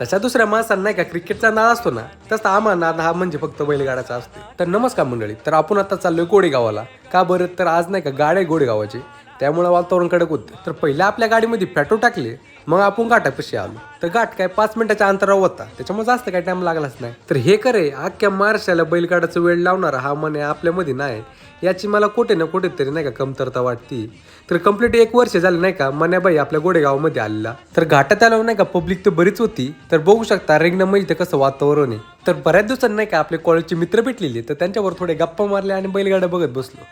तशा दुसऱ्या माणसांना नाही का क्रिकेटचा नाद असतो ना, तसा आम्हा नाद हा म्हणजे फक्त बैलगाडाचा असतो. तर नमस्कार मंडळी, तर आपण आता चाललोय गोडेगावाला. का बरं, तर आज नाही का गाड्या गोडेगावाची, त्यामुळे वातावरण कडक होतं. तर पहिल्या आपल्या गाडीमध्ये पेट्रोल टाकले, मग आपण घाटापाशी आलो. तर घाट काय 5 मिनिटाच्या अंतरावर होता, त्याच्यामुळे जास्त काय टाइम लागलाच नाही. तर हे करे अख्ख्या महाराष्ट्राला बैलगाडाचा वेळ लावणारा हा मन आपल्यामध्ये नाही, याची मला कुठे ना कुठेतरी नाही का कमतरता वाटती. तर कंप्लीट 1 वर्ष झालं नाही का मन्याबाई आपल्या गोडेगावमध्ये आलेला. तर घाटात आल्यावर नाही का पब्लिक तर बरीच होती. तर बघू शकता रेंगणामध्ये कसं वातावरण आहे. तर बऱ्याच दिवसांनी नाही का आपले कॉलेजचे मित्र भेटलेले, तर त्यांच्यावर थोडे गप्पा मारले आणि बैलगाड्या बघत बसलो.